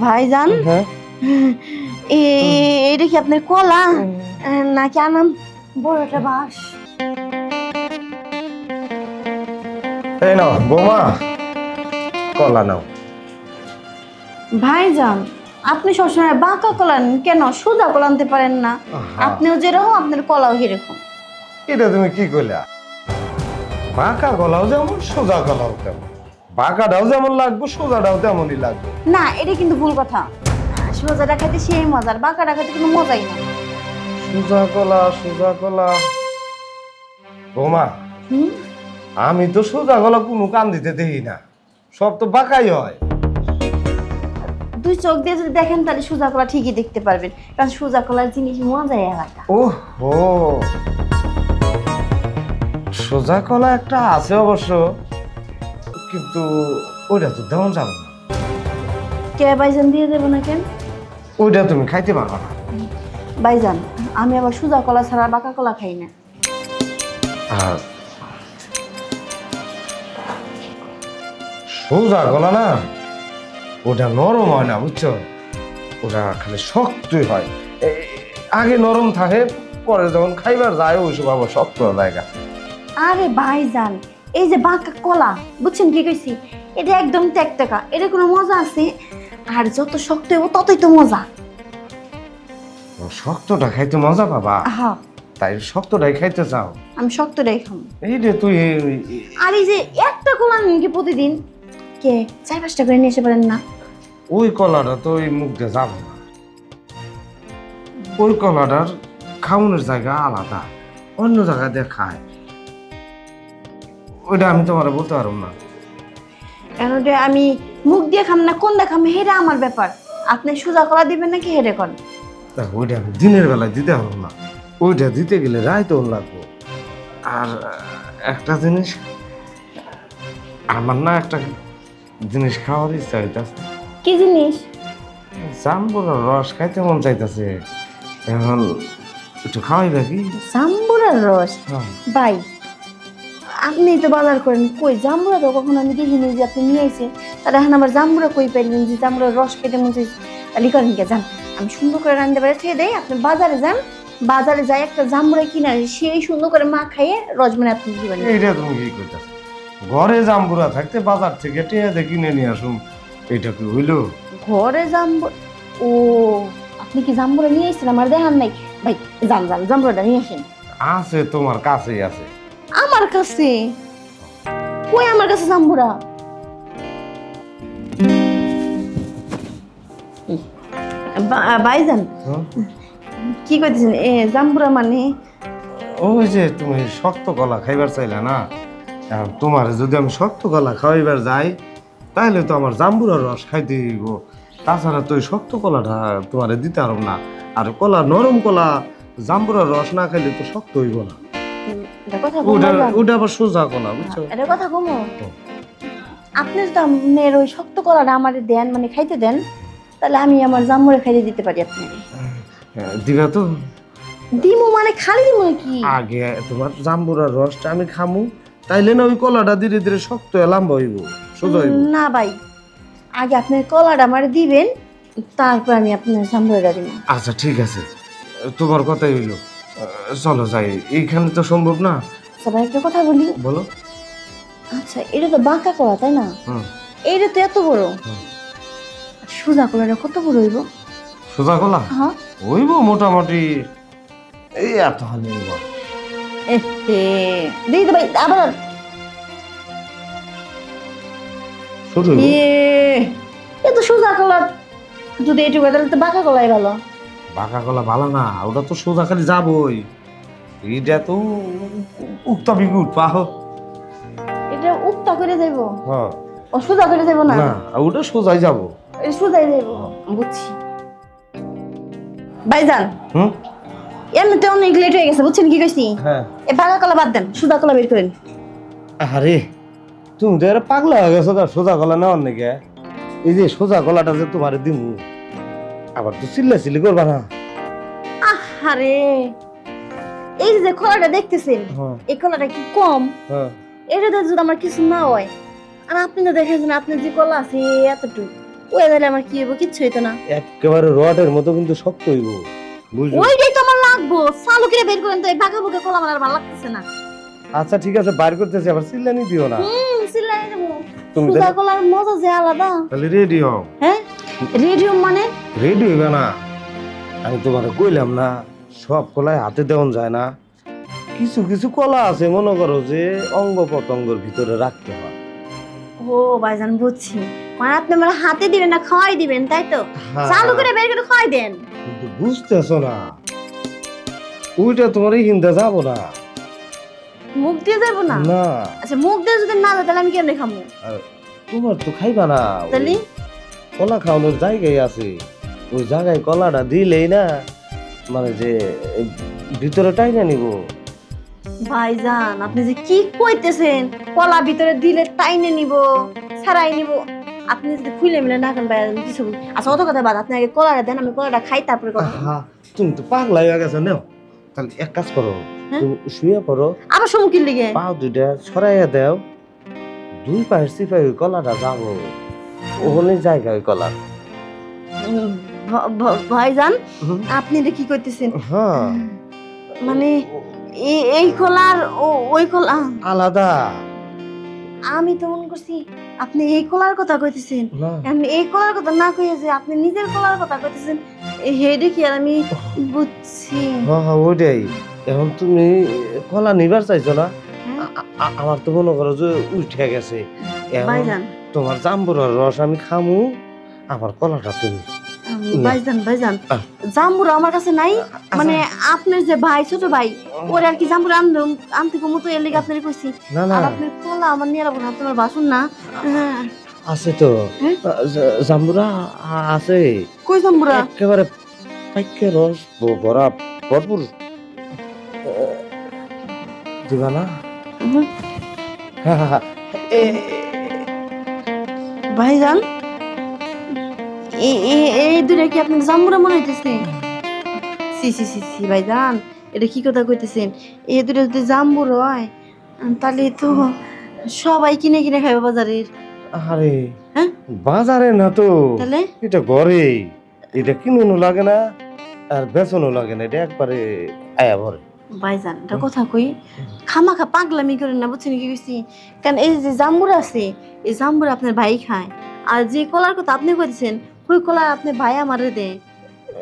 ভাইজান হ্যাঁ এটা কি আপনার কলা নাকি আনাম বড় একটা বাস? এই নাও বৌমা, কলা নাও। ভাইজান আপনি সবসময় বাঁকা কলা নেন কেন? সোজা কলা আনতে পারেন না? আপনিও যেরকম আপনার কলাও সেরকম। এটা তুমি কি কইলা? বাঁকা গলাও যেমন সোজা গলাও তেমন, বাঁকাটাও যেমন লাগবে সোজাটাও তেমনই লাগবে। না এটা কিন্তু ভুল কথা। সোজাটা খাইতে সেই মজার, বাঁকাটা খাইতে কোনো মজাই না। সোজা গলা বৌমা, আমি তো সোজা গলা কোনো কান দিতে দেখি না, সব তো বাঁকাই হয়। দুই চোখ দিয়ে যদি দেখেন তাহলে সোজা কলা ঠিকই দেখতে পারবেন, কারণ সোজা কলার জিনিস মজাই আলাদা। ওহো, সোজা কলা একটা আছে অবশ্য, কিন্তু ওইটা তো দেওয়া যাবে না। কে ভাইজান দিয়ে দেবো না কেন? ওইটা তুমি খাইতে পারবা না। ভাইজান আমি আবার সোজা কলা ছাড়া বাঁকা কলা খাই না। আর সোজা গলা না, ওটা নরম হয় না বুঝছো, ওটা খালি শক্তই হয়। আগে নরম থাকে, পরে যখন খাইবার যায় ওইসব আবার শক্ত জায়গা। আরে ভাইজান এই যে বাঁকা কলা, বুঝছেন কি কইছি, এটা একদম টেকটেকা, এটা কোনো মজা আছে? আর যত শক্ত হইব ততই তো মজা। শক্তটা খাইতে মজা পাবা, হ্যাঁ তাই শক্তটাই খাইতে চাও? আমি শক্তটাই খাবো। এই রে তুই আর এই যে একটা কলা নিন কি প্রতিদিন, কে 4-5টা করে নিয়ে এসে পারেন না? ওই কলাটা তো ওই মুখ দিয়ে যাব না, ওই কলাটার খাওয়ানোর জায়গা আলাদা, অন্য জায়গা দিয়ে খায়, ওইটা আমি তোমার বলতে পারব না। এখন আমি মুখ দিয়ে খাম না কোন দেখাম হেরে আমার ব্যাপার, আপনি সোজা কলা দিবেন নাকি হেরে কর? ওইটা আমি দিনের বেলায় দিতে পারব না, ওইটা দিতে গেলে রায়তন লাগবো। আর একটা জিনিস, আমার না একটা জিনিস খাওয়ার ইচ্ছা হইতাছে। কি জিনিস? জাম্বুরার রস খাইতে মন চাইতেছে, এখন একটু খাওয়াইবা কি? জাম্বুরার রস? ভাই আপনি তো বাজার করেন, কই জাম্বুরা তো কখনো আমি দেখিনি যে আপনি নিয়ে আইছেন, তাহলে এখন আবার জাম্বুরা কই পাইলেন যে জাম্বুরার রস খেতে মন চাইছে? তাহলে করেন কে যান, আমি সুন্দর করে রান্না বাড়ি থেকে দেই, আপনি বাজারে যান, বাজারে যাই একটা জাম্বুরা কিনে আনি, সেই সুন্দর করে মা খাইয়ে রস মানে আপনি দিবেন। এইটা তুমি কি করতেছ? ঘরে জাম্বুরা থাকতে বাজার থেকে টিয়া কিনে নিয়ে আসুন, এটা কি হইলো? ঘরে জাম্বুরা? ও আপনি কি জাম্বুরা নিয়ে এসেছেন আমার দেখান নাই? ভাই যান যান জাম্বুরাটা নিয়ে আসেন। আছে তোমার কাছেই আছে। আমার কাছে? কই আমার কাছে জাম্বুরা? ভাইজান কি কইতেছেন? জাম্বুরা মানে? ওই যে তুমি শক্ত কলা খাইবার চাইলা না, তোমার যদি আমি শক্ত কলা খাওয়াইবার যাই তাহলে তো আমার জাম্বুরার রস খাইতে হইব, তাছাড়া তো ওই শক্ত কলাটা তোমার দিতে পারব না। আর কলা নরম কলা জাম্বুরার রস না খাইলে তো শক্ত হইব না, ওটা আবার সোজা কলা বুঝছো? এটা কথা কমো, আপনি যদি আপনার ওই শক্ত কলাটা আমার দেন, মানে খাইতে দেন, তাহলে আমি আমার জাম্বুরা খাইতে দিতে পারি আপনাকে। দিবা তো? দিমু মানে খালি দিমু কি? আগে তোমার জাম্বুরার রসটা আমি খামু, তাইলে না ওই কলাটা ধীরে ধীরে শক্ত লাম্বা হইব, সোজা হইব। না ভাই, আগে আপনার কলাটা আমার দিবেন, তারপর আমি আপনার জাম্বুরাটা দিব। আচ্ছা ঠিক আছে, তোমার কথাই হইলো, চলো যাই, এইখানে তো সম্ভব না। সবাই একটা কথা বলি। বলো। আচ্ছা এটা তো বাঁকা কলা তাই না? এইটা তো এত বড়, সোজা কলাটা কত বড় হইব? সোজা কলা হ্যাঁ হইব মোটামুটি এই এত হালি হইব। দিই তো ভাই আবার ছোট এত সোজা কলা যদি এটুকু তাহলে তো বাঁকা কলাই ভালো। বাঁকা কলা ভালো না, ওটা তো সোজা খালি যাবই, এটা তো উক্তা বিগুট পাহ, এটা উক্তা করে যাইব? হ্যাঁ ও সোজা করে যাইব না? না ওটা সোজাই যাব, সোজাই যাইব, বুঝছি। ভাইজান এমনিতে অনেক লেট হয়ে গেছে, বুঝছেন কি কইছি? হ্যাঁ এই বাঁকা কলা বাদ দেন, সোজা কলা বের করেন। আরে তুমি তো এর পাগলা হয়ে গেছো, সোজা কলা নেওয়ার নাকি? এই যে সোজা কলাটা যে তোমার দিমু, আবার তো চিল্লাচিল্লি করবা না। আরে এই যে কলাটা দেখতেছেন, এই কলাটা কি কম? এটাতে যদি আমার কিছু না হয়, আর আপনি তো দেখেছেন আপনার যে কলা আছে এতটুকু, ওই দিলে আমার কি হইব, কিচ্ছু হইতো না। একেবারে রডের মতো কিন্তু শক্ত হইব, বুঝছো? ওইটাই তো আমার লাগবো, চালু করে বের করেন তো, এই বাঁকা বুকে কলা আমার আর ভালো লাগতেছে না। আচ্ছা ঠিক আছে, বাইর করতেছি, আবার চিল্লানি দিও না। সিলাই দেবো। তুমি সুদা কলার মজা যে আলাদা। তাহলে রেডি হও। হ্যাঁ রেডিও মানে? রেডি হইবে না? আমি তোমাকে কইলাম না সব কলাই হাতে দেওয়া যায় না, কিছু কিছু কলা আছে মনে করো যে অঙ্গ প্রত্যঙ্গের ভিতরে রাখতে হয়। ও ভাইজান বুঝছি, মানে আপনি আমার হাতে দিবেন না খাওয়াই দিবেন তাই তো? চালু করে বের করে খাওয়াই দেন। কিন্তু বুঝতেছো না, ওইটা তোমার হিন্দা যাবো না। মুখ দিয়ে যাবো না? না। আচ্ছা মুখ দিয়ে যদি না যায় তাহলে আমি কেমনে খাবো? তোমার তো খাইবা না, তাহলে কলা খাওয়ানোর জায়গায় আছে, ওই জায়গায় কলাটা দিলেই না মানে যে ভিতরে টাইনা নিব। ভাইজান আপনি যে কি কইতেছেন, কলা ভিতরে দিলে টাইনে নিব ছাড়াই নিব? আপনি যদি খুলে মিলে না খান ভাইজান কিছু। আচ্ছা অত কথা বাদ, আপনি আগে কলাটা দেন, আমি কলাটা খাই তারপরে কথা। তুমি তো পাগলা হয়ে গেছো। নাও তাহলে এক কাজ করো, তুমি শুয়ে পড়ো, আবার সম্মুখীন লিগে পাও দুইটা ছড়াইয়া দাও, দুই পায়ের সিপাই ওই কলাটা যাবো ওখানে জায়গা ওই কলার। ভাইজান আপনি এটা কি করতেছেন? হ্যাঁ মানে এই কলার ওই কলা আলাদা। আমি তো মনে করছি আপনি এই কলার কথা কইতেছেন। আমি এই কলার কথা না কইয়া যে আপনি নিজের কলার কথা কইতেছেন, হেডে কি আর আমি বুঝছি। হ্যাঁ ওইটাই। এখন তুমি কলা নিবার চাইছো না, আমার তো মনে করো যে উঠে গেছে। ভাইজান তোমার জাম্বুরার রস আমি খামু, আমার কলাটা তুমি। ভাইজান ভাইজান জাম্বুরা আমার কাছে নাই, মানে আপনার যে ভাই ছোট ভাই ওর আর কি জাম্বুরা আনতে কমু তো এর লিগে আপনারে কইছি। না না আপনার কলা আমার নিয়ে রাখবো না, আপনার বাসন না। আছে তো জাম্বুরা আছে। কই জাম্বুরা? একেবারে পাইকে রস ভরা ভরপুর। দিবা না? ভাইজান এই দূরে কি আপনার জাম্বুরা মনে হইতেছে? সি সি সি সি ভাইজান এটা কি কথা কইতেছেন? এই দূরে যদি জাম্বুর হয় তাহলে তো সবাই কিনে কিনে খাবে বাজারের। আরে বাজারে না তো, তাহলে এটা ঘরে, এটা কিনুনো লাগে না আর বেচনও লাগে না, এটা একবারে আয়া ভরে। ভাইজান এটা কথা কই, খামাখা পাগলামি করেন না, বুঝছেন কি কইছি? কারণ এই যে জাম্বুরা আছে এই জাম্বুরা আপনার ভাই খায়, আর যে কলার কথা আপনি কইতেছেন ওই কলা আপনি ভাই আমারে দেয়।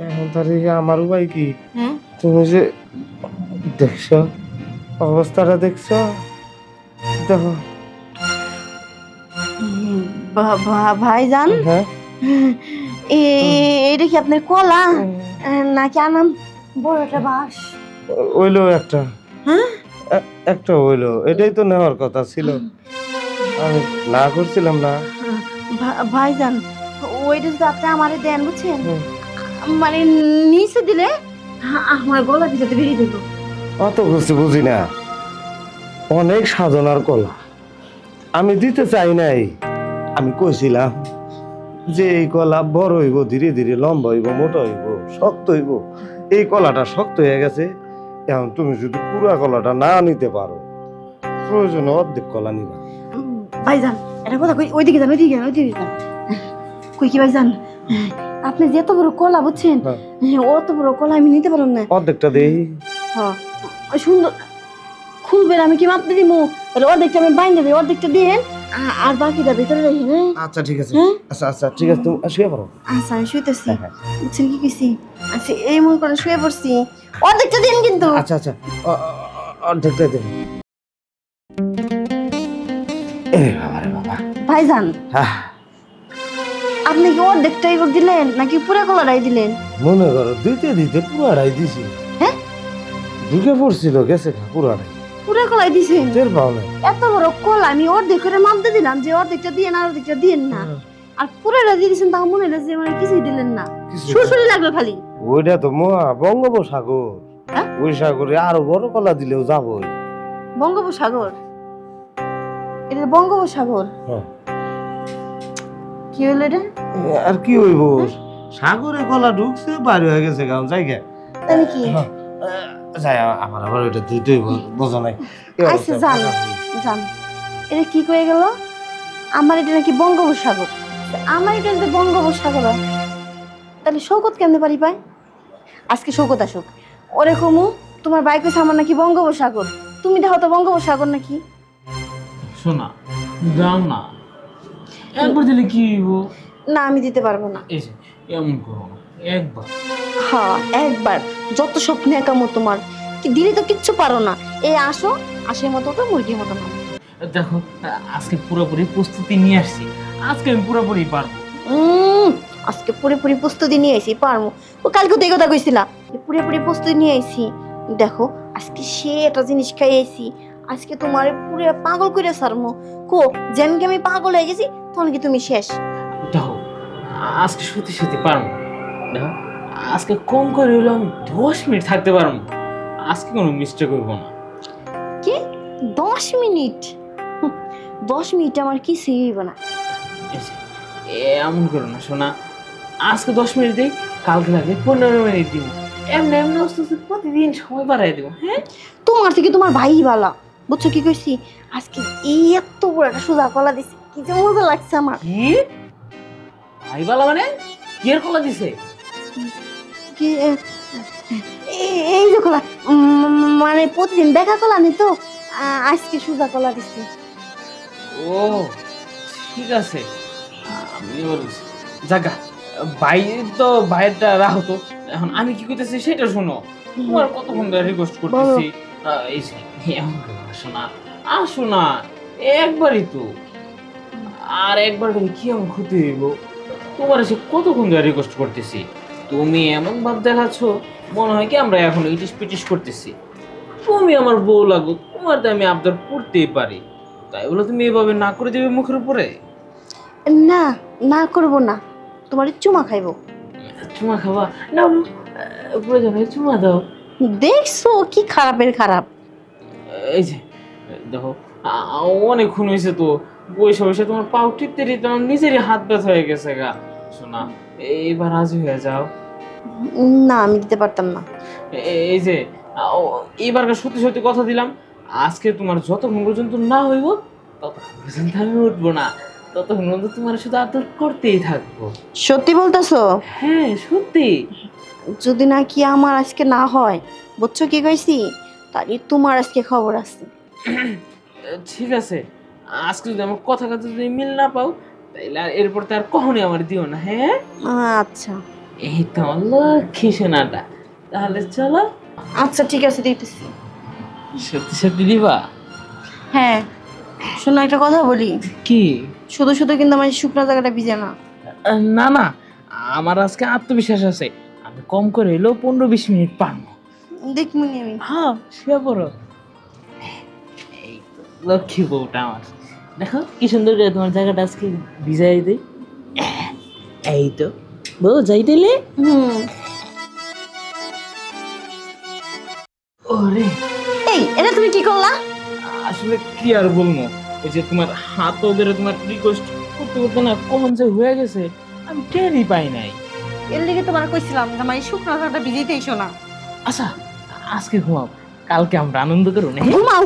এখন তাহলে আমার উপায় কি? হ্যাঁ তুমি যে দেখছো অবস্থাটা, দেখছো, দেখো ভাইজান হ্যাঁ এটা কি আপনার কলা নাকি আনাম বড় একটা বাস? ওইলো একটা, হ্যাঁ একটা হইলো, এটাই তো নেওয়ার কথা ছিল, আমি না করছিলাম না। ভাইজান ওইটা যদি আপনি আমারে দেন বুঝছেন, মানে নিচে দিলে আমার গলা ভিতরে বেরিয়ে দেবো। অত কিছু বুঝি না, অনেক সাধনার কলা, আমি দিতে চাই নাই। আমি কইছিলাম যে এই কলা বড় হইব, ধীরে ধীরে লম্বা হইব, মোটা হইব, শক্ত হইব। এই কলাটা শক্ত হয়ে গেছে, এখন তুমি যদি পুরা কলাটা না নিতে পারো প্রয়োজনে অর্ধেক কলা নিবা। ভাইজান এটা কথা কই, ওইদিকে যান ওইদিকে যান ওইদিকে যান। কই কি ভাইজান আপনি যে এত বড় কলা বুঝছেন, অত বড় কলা আমি নিতে পারব না। অর্ধেকটা দেই। হ্যাঁ সুন্দর খুলবেন, আমি কি মাপতে দিব? তাহলে অর্ধেকটা আমি বাইন্ধে দিই, অর্ধেকটা দিন আর বাকিটা ভিতরে রাখি। হ্যাঁ আচ্ছা ঠিক আছে, আচ্ছা আচ্ছা ঠিক আছে, তুমি শুয়ে পড়ো। আচ্ছা আমি শুইতেছি, বুঝছেন কি কইছি? আচ্ছা এই মন করে শুয়ে পড়ছি, অর্ধেকটা দিন কিন্তু। আচ্ছা আচ্ছা অর্ধেকটা দিন। এ বাবা রে বাবা। ভাইজান আপনি কি অর্ধেকটাই দিলেন নাকি পুরো কলাটাই দিলেন? মনে করো দিতে দিতে পুরাটাই দিছি। হ্যাঁ ঢুকে পড়ছিল, গেছে পুরাটাই, পুরো কলাই দিছেন? টের পাও না? এত বড় কলা আমি অর্ধেক করে মাপতে দিলাম যে অর্ধেকটা দিয়ে না অর্ধেকটা দিয়েন না, আর পুরোটা দিয়ে দিয়েছেন, তা মনে হলো যে মানে কিছুই দিলেন না, সুরসুরি লাগলো খালি। ওইটা তো মহা বঙ্গোপসাগর, ওই সাগরে আরো বড় কলা দিলেও যাবই। বঙ্গোপসাগর? এটা বঙ্গোপসাগর? কি হলো এটা? আর কি হইব, সাগরে কলা ঢুকছে বাইরে হয়ে গেছে গান জায়গা। তাই কি যাই আমার আবার ওইটা দুইটাই বোঝা নাই। আচ্ছা যান যান, এটা কি কয়ে গেল আমার এটা নাকি বঙ্গোপসাগর? আমার এটা যদি বঙ্গোপসাগর হয়, তাহলে শৌকত কেমনে পারি পায়? আজকে শৌকত আসুক, ওরে কমু তোমার বাইক হচ্ছে আমার নাকি বঙ্গোপসাগর, তুমি দেখো তো বঙ্গোপসাগর নাকি। শোনা, দাও না, একবার দিলে কি হইব? না আমি দিতে পারবো না। এই যে এমন করো না, একবার। হ্যাঁ একবার, যত স্বপ্নে একামো তোমার, কি দিলে তো কিচ্ছু পারো না। এই আসো, আসের মতো তো মুরগির মতো না। দেখো, আজকে পুরোপুরি প্রস্তুতি নিয়ে আসছি, আজকে আমি পুরোপুরি পারবো। আজকে পুরোপুরি প্রস্তুতি নিয়ে আইছি, পারবো। ও কালকে তো এই কথা কইছিলা, পুরোপুরি প্রস্তুতি নিয়ে আইছি। দেখো আজকে সে একটা জিনিস খাই আইছি, আজকে তোমার পুরো পাগল করে সারমো। কো যেন কি আমি পাগল হয়ে গেছি, তখন কি তুমি শেষ। দেখো, আজকে সত্যি সত্যি পারবো। দেখো, আজকে কম করে হইলো আমি 10 মিনিট থাকতে পারবো। আজকে কোনো মিস্টেক করবো না। কি 10 মিনিট? 10 মিনিট আমার কিছুই হইব না। এই যে, এমন করো না শোনা, আজকে 10 মিনিট দিই, কালকে লাগে 15 মিনিট দিব। এমনি এমনি আস্তে আস্তে প্রতিদিন সময় বাড়াই দেবো। হ্যাঁ, তোমার থেকে তোমার ভাই ভালো, বুঝছো কি কইছি? আজকে এই এত বড় একটা সোজা কলা দিছি, কি যে মজা লাগছে আমার। কি ভাই বালা মানে কি এর কলা দিছে? কি এই যে কলা, মানে প্রতিদিন দেখা কলা নি তো, আজকে সোজা কলা দিছি। ও ঠিক আছে, আমি বলছি জাগা ভাই, তো ভাইয়েরটা রাখো তো। এখন আমি কি করতেছি সেটা শোনো। তোমার কতক্ষণ ধরে রিকোয়েস্ট করতেছি, এই যে এমন করো না শোনা, আসো না একবারই তো। আর একবার গেলে কি এমন ক্ষতি হইব? তোমার এসে কতক্ষণ ধরে রিকোয়েস্ট করতেছি, তুমি এমন ভাব দেখাচ্ছ মনে হয় কি আমরা এখন ইটিস পিটিস করতেছি। তুমি আমার বউ লাগো, তোমার তো আমি আবদার করতেই পারি, তাই বলে তুমি এভাবে না করে দেবে মুখের উপরে? না না করব না, তোমার চুমা খাইবো। চুমা খাবা না? প্রয়োজন হয় চুমা দাও। দেখছো কি খারাপের খারাপ। এই যে দেখো, অনেকক্ষণ হয়েছে তো বসে বসে, তোমার পাও টিপতে টিপতে আমার নিজেরই হাত ব্যথা হয়ে গেছে গা। শোনা, এইবার রাজি হয়ে যাও। না আমি দিতে পারতাম না। এই যে এইবার সত্যি সত্যি কথা দিলাম, আজকে তোমার যতক্ষণ পর্যন্ত না হইব ততক্ষণ পর্যন্ত আমি উঠবো না, ততক্ষণ পর্যন্ত তোমার শুধু আদর করতেই থাকবো। সত্যি বলতেছো? হ্যাঁ সত্যি। যদি নাকি আমার আজকে না হয়, বুঝছো কি কইছি, তাহলে তোমার আজকে খবর আছে। ঠিক আছে, আজকে যদি আমার কথা কথা যদি মিল না পাও, তাইলে আর এরপর তো আর কখনোই আমার দিও না। হ্যাঁ আচ্ছা এই তো আমার লক্ষ্মী সোনাটা, তাহলে চলো। আচ্ছা ঠিক আছে, দিতেছি। সত্যি সত্যি দিবা? হ্যাঁ শোনো, একটা কথা বলি। কি? শুধু শুধু কিন্তু আমার শুকনো জায়গাটা ভিজে না। না না, আমার আজকে আত্মবিশ্বাস আছে, আমি কম করে এলেও 15-20 মিনিট পারবো। দেখমুনি আমি। হ্যাঁ শুয়ে পড়ো। এই তো লক্ষ্মী বউটা আমার, দেখো কি সুন্দর করে তোমার জায়গাটা আজকে ভিজাই দিই। এই তো বউ যাই দিলে। ওরে এই এটা তুমি কি করলা? আসলে কি আর বলবো, ওই যে তোমার হাত ধরে তোমার রিকোয়েস্ট করতে করতে না কখন যে হয়ে গেছে আমি টেরই পাই নাই। এর লিগে তোমার কইছিলাম যে আমার এই শুকনো জায়গাটা ভিজাইতে এসো না। আচ্ছা আজকে ঘুমাও, কালকে আমরা আনন্দ করবো না? ঘুমাও।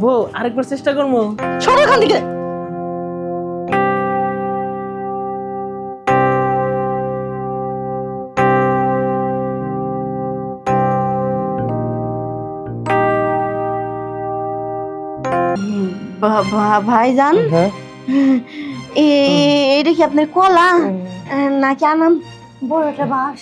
বউ আরেকবার চেষ্টা করবো। সরো এখান থেকে। ভাইজান, হ্যাঁ এটা কি আপনার কলা নাকি আনাম বড় একটা বাস?